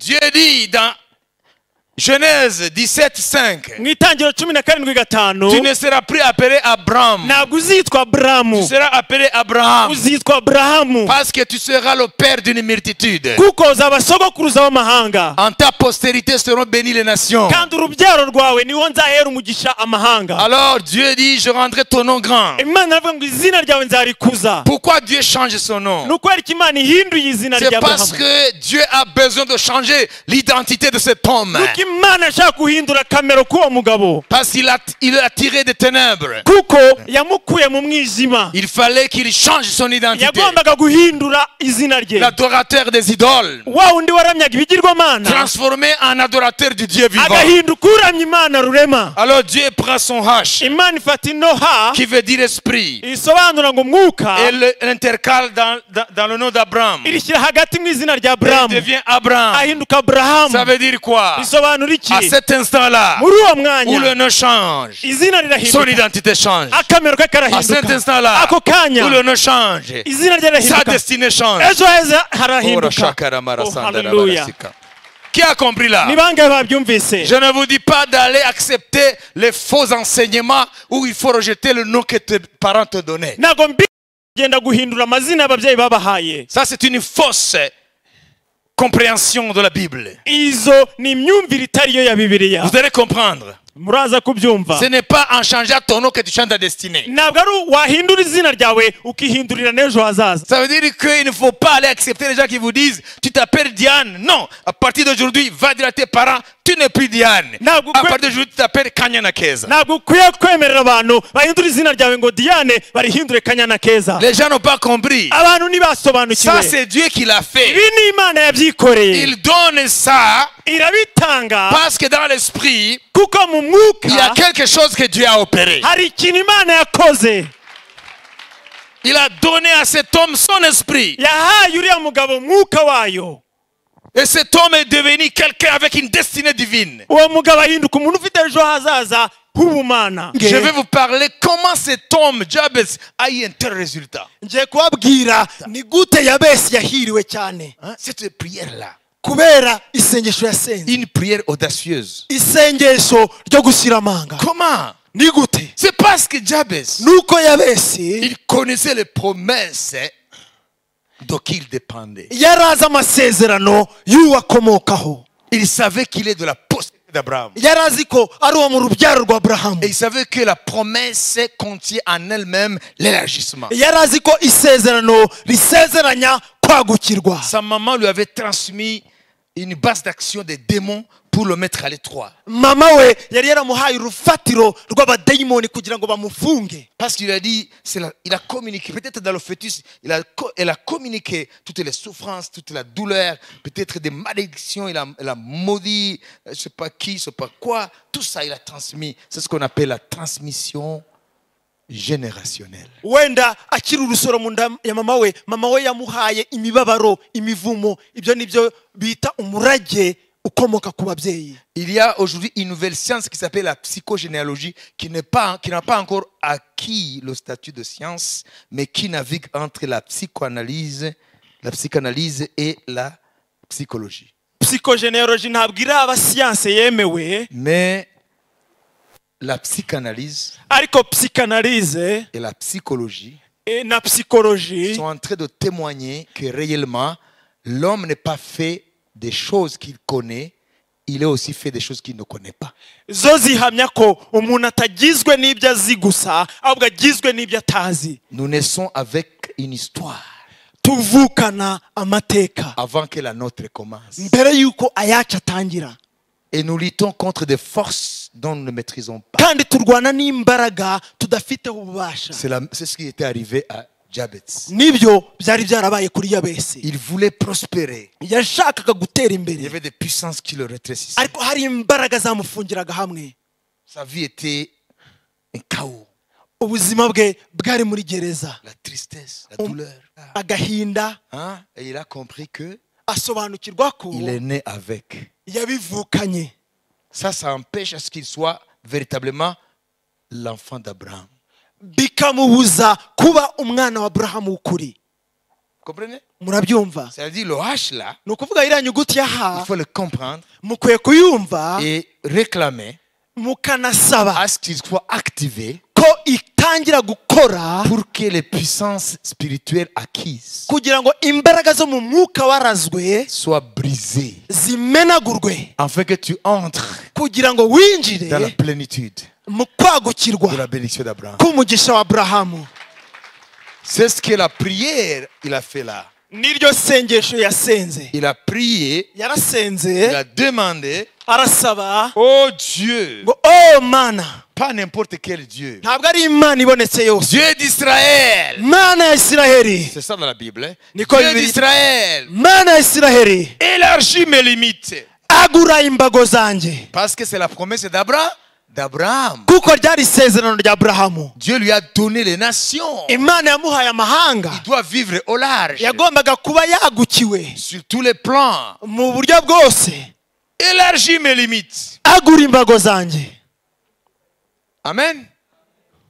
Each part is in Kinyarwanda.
Dieu dit dans Genèse 17:5. Tu ne seras plus appelé Abraham. Tu seras appelé Abraham. Parce que tu seras le père d'une multitude. En ta postérité seront bénies les nations. Alors Dieu dit, je rendrai ton nom grand. Pourquoi Dieu change son nom? C'est parce que Dieu a besoin de changer l'identité de cet homme. Parce qu'il a tiré des ténèbres. Il fallait qu'il change son identité. L'adorateur des idoles, transformé en adorateur du Dieu vivant. Alors Dieu prend son hache, qui veut dire esprit, et l'intercale dans le nom d'Abraham. Il devient Abraham. Ça veut dire quoi? À cet instant-là, où le nom change, son identité change. À cet instant-là, où le nom change, sa destinée change. Qui a compris là? Je ne vous dis pas d'aller accepter les faux enseignements où il faut rejeter le nom que tes parents te donnaient. Ça, c'est une fausse compréhension de la Bible. Vous allez comprendre. Ce n'est pas en changeant ton nom que tu changes ta destinée. Ça veut dire qu'il ne faut pas aller accepter les gens qui vous disent tu t'appelles Diane. Non, à partir d'aujourd'hui, va dire à tes parents tu n'es plus Diane. À partir d'aujourd'hui, tu t'appelles Kanyana Keza. Les gens n'ont pas compris. Ça, c'est Dieu qui l'a fait. Il donne ça parce que dans l'esprit, il y a quelque chose que Dieu a opéré. Il a donné à cet homme son esprit. Et cet homme est devenu quelqu'un avec une destinée divine. Je vais vous parler comment cet homme, Jabez, a eu un tel résultat. Cette prière-là, une prière audacieuse. Comment? C'est parce que Jabez, il connaissait les promesses de qui il dépendait. Il savait qu'il est de la postérité d'Abraham. Et il savait que la promesse contient en elle-même l'élargissement. Sa maman lui avait transmis une base d'action des démons pour le mettre à l'étroit. Parce qu'il a dit, il a communiqué, peut-être dans le fœtus, elle a communiqué toutes les souffrances, toute la douleur, peut-être des malédictions, il a maudit, je ne sais pas qui, je ne sais pas quoi, tout ça il a transmis. C'est ce qu'on appelle la transmission générationnelle. Wenda akiri urusoro munda ya mama we yamuhaye imibabaro imivumo ibyo nibyo bita umurage ukomoka ku babyeyi. Il y a aujourd'hui une nouvelle science qui s'appelle la psychogénéalogie qui n'a pas encore acquis le statut de science mais qui navigue entre la psychanalyse et la psychologie. Psychogénéalogie ntabwo iraba science yemewe mais la psychanalyse et la psychologie sont en train de témoigner que réellement l'homme n'est pas fait des choses qu'il connaît, il est aussi fait des choses qu'il ne connaît pas. Nous naissons avec une histoire avant que la nôtre commence. Et nous luttons contre des forces dont nous ne maîtrisons pas. C'est ce qui était arrivé à Jabez. Il voulait prospérer. Il y avait des puissances qui le rétrécissaient. Sa vie était un chaos. La tristesse, la douleur. Et il a compris que il est né avec. Ça empêche à ce qu'il soit véritablement l'enfant d'Abraham. Comprenez? murabyumva C'est-à-dire le H là, ni ukuvuga iriya nyuguti ya il ha faut le comprendre mukwiye kuyumva et réclamer mukanasaba à ce qu'il soit activé ko itangira gukora pour que les puissances spirituelles acquises kugira ngo imbaraga zo mu mwuka warazwe soient brisées zimenagurwe afin que tu entres kugira ngo winjire dans la plénitude mu kwagukirwa de la bénédiction d'Abraham. k'umugisha wa Aburahamu. C'est ce que la prière il a fait là. Niryo sengesho yasenze, Il a prié, il yarasenze a demandé, arasaba oh Dieu, ngo oh mana, pas n'importe quel Dieu, ntabwo ari imana ibonetse yose, Dieu d'Israël. mana ya Isiraheli, C'est ça dans la Bible. Hein? Niko Dieu Bibiliya. d'Israël, mana ya Isiraheli, élargis mes limites. agura imbago zanjye, Parce que c'est la promesse d'Abraham. kuko ryari isezerano rya Aburahamu. Dieu lui a donné les nations. Imana yamuhaye amahanga, Il doit vivre au large, yagombaga kuba yagukiwe sur tous les plans. mu buryo bwose. Élargis mes limites. Agura imbago zanjye. Amen.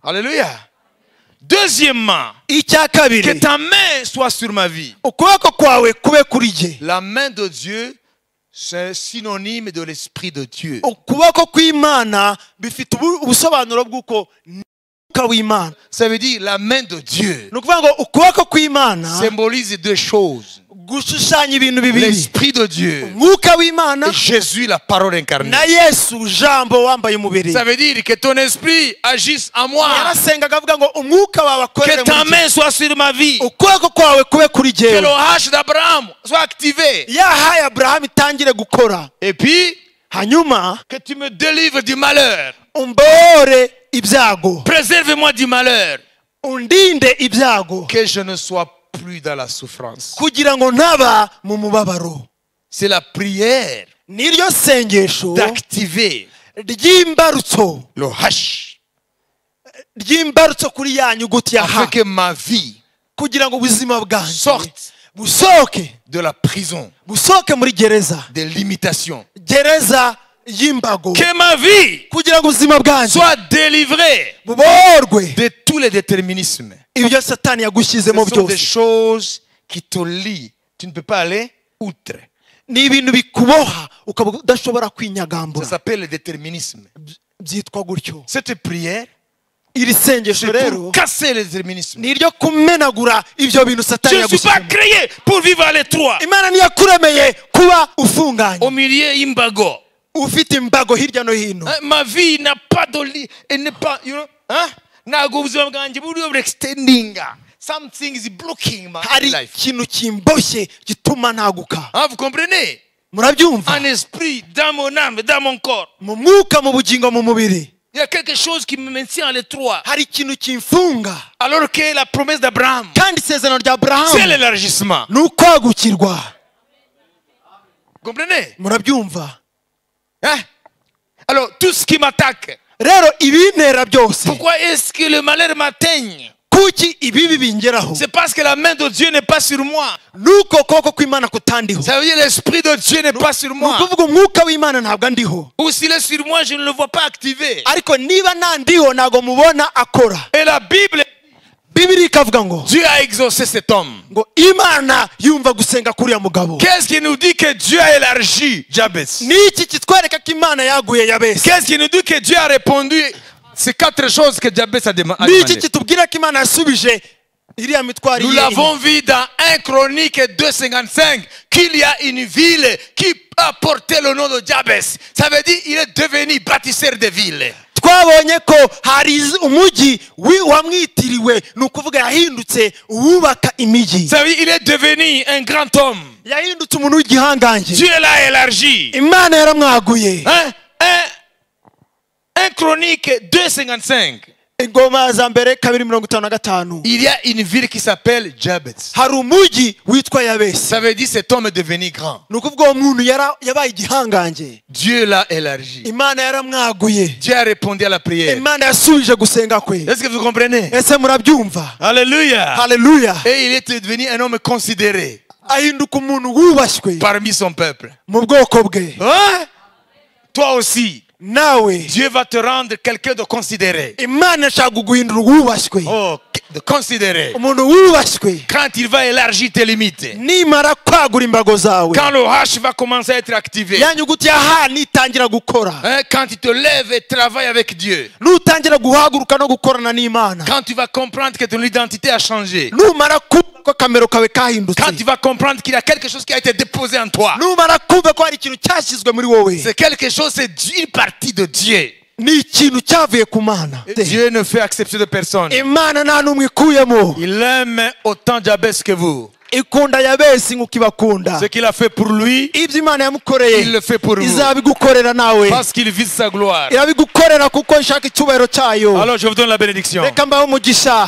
Alléluia. Deuxièmement, Icya que kabiri, ta main soit sur ma vie. ukuboko kwawe kube kuri jye. La main de Dieu, c'est synonyme de l'Esprit de Dieu. Ukuboko kw'Imana bifite ubusobanuro bw'uko mwuka w'Imana. Ça veut dire la main de Dieu Ni ukuvuga ngo ukuboko kw'Imana symbolise deux choses. gushushanya ibintu bibiri: L'Esprit de Dieu umwuka w'Imana et Jésus, la parole incarnée. na Yesu jambo wambaye umubiri. Ça veut dire que ton esprit agisse en moi. Yarasengaga avuga ngo umwuka wawe akorere Que ta muri jye. main soit sur ma vie. Ukuboko kwawe kube kuri Que le jyewe. H d'Abraham soit activé. Yahaye Aburahamu itangire gukora, Et puis, hanyuma que tu me délivres du malheur. umbore ibyago, Préserve-moi du malheur. undinde ibyago, Que je ne sois plus dans la souffrance. kugira ngo ntaba mu mubabaro. C'est la prière Niryo sengesho d'activer ry'imbarutso, le H. ry'imbarutso kuri ya nyuguti ya Afin ha, que ma vie kugira ngo ubuzima bwanjye sorte busohoke, de la prison, busohoke muri gereza, des limitations. gereza y'imbago, Que ma vie kugira ngo ubuzima bwanjye soit délivrée buborwe de tous les déterminismes. ibyo Satani Ce yagushyizemo sont des byose. choses qui te lient. Tu ne peux pas aller outre. Ni ibintu bikuboha ukaba udashobora Ça kwinyagambura, s'appelle le déterminisme. byitwa gutyo. Cette prière, Iri sengesho c'est rero pour casser le déterminisme. ni iryo kumenagura ibyo bintu Satani Je ne suis pas yagushyizemo. créé pour vivre à l'étroit. Imana niyakuremeye kuba ufunganye, Au milieu, imbago. ufite imbago hirya no hino. Hein, ma vie n'a pas de lit. Elle n'est pas, you know, hein? Ntabwo ubuzima bwanjye buri overextending. Something is blocking my Hari life. ikintu kimboshye gituma ntaguka. Hein, vous comprenez? Murabyumva? En esprit, dans mon âme, dans mon corps. Mu mwuka, mu bugingo, mu mubiri Il y a quelque chose qui me maintient à l'étroit. hari ikintu kimfunga, Alors que la promesse d'Abraham, kandi isezerano rya c'est Aburahamu l'élargissement. ni ukwagukirwa. Vous comprenez? Murabyumva? Hein? Alors, tout ce qui m'attaque, Rero ibintera byose, pourquoi est-ce que le malheur m'atteigne? kuki ibibi bingeraho? C'est parce que la main de Dieu n'est pas sur moi. Nuko ukuboko kw'Imana kutandiho. Ça veut dire l'esprit de Dieu n'est pas sur Ni moi. ukuvuga umwuka w'Imana ntabwo andiho, Ou s'il est sur moi, je ne le vois pas activé. ariko niba ntandiho ntabwo mubona akora. Et la Bible, Bibiri ikavuga ngo Dieu a exaucé cet homme. Imana yumva gusenga kuriya mugabo. Qu'est-ce qui nous dit que Dieu a élargi Jabez? Niki kitwereka ko Imana yaguye Yabesi? Qu'est-ce qui nous dit que Dieu a répondu ces quatre choses que Jabez a Niki demandé? kitubwira ko Imana yasubije iriya mitwaro Nous ye? l'avons vu dans 1 Chronique 2,55 qu'il y a une ville qui a porté le nom de Jabez. Ça veut dire qu'il est devenu bâtisseur de villes. Twabonye ko hari umujyi wamwitiriwe, ni ukuvuga yahindutse uwubaka imijyi, Ça veut dire qu'il est devenu un grand homme. yahindutse umuntu w'igihangange. Dieu l'a élargi. Imana yaramwaguye. Hein? 1 Chronique 2,55. Ingoma za mbere 2:55. Il y a une ville qui s'appelle Jabez. Hari umujyi witwa Yabesi. Ça veut dire cet homme est devenu grand. Ni ukuvuga uwo muntu yabaye igihangange. Dieu l'a élargi. Imana yaramwaguye. Dieu a répondu à la prière. Imana yasubije gusenga kwe. Est-ce que vous comprenez? Ese murabyumva? Alléluia. Haleluya. Et il est devenu un homme considéré Ahinduka umuntu wubashywe parmi son peuple. mu bwoko bwe. Hein? Toi aussi, nawe Dieu va te rendre quelqu'un de considéré. Imana ishaka kuguhindura uwubashywe, Oh, de considéré. umuntu wubashywe. Quand il va élargir tes limites. Nimara kwagura imbago zawe, Quand le H va commencer à être activé. ya nyuguti ya H nitangira gukora, Quand tu te lèves et travailles avec Dieu. nutangira guhaguruka no gukorana n'Imana, Quand tu vas comprendre que ton identité a changé. numara kumva ko akamero kawe kahindutse, Quand tu vas comprendre qu'il y a quelque chose qui a été déposé en toi. numara kumva ko hari ikintu cyashyizwe muri wowe, C'est quelque chose, c'est une partie de Dieu. ni ikintu cyavuye ku Mana. Dieu ne fait exception de personne. Imana nta n'umwe ikuyemo, Il aime autant Jabez que vous. ikunda Yabesi nk'uko ibakunda. Ce qu'il a fait pour lui, Ibyo Imana yamukoreye il le fait pour vous. izabigukorera nawe, Parce qu'il vise sa gloire. irabigukorera kuko ishaka icyubahiro cyayo. Alors je vous donne la bénédiction. Reka mbahe umugisha.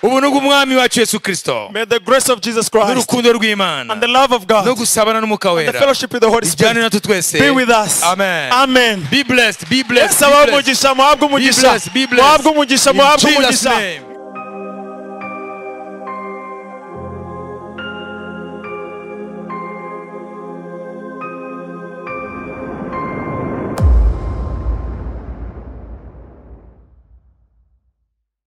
Ubuntu bw'umwami wacu Yesu Kristo. May the grace of Jesus Christ N'urukundo rw'Imana. and the love of God No gusabana n'umwuka and the wera. fellowship with the Holy Bijyane Spirit natwe twese. be with us. Amen. Amen. Be blessed. Be blessed. Yesu abahe Be blessed. umugisha, muhabwe umugisha, Be blessed. muhabwe umugisha, In muhabwe Jesus' umugisha. name.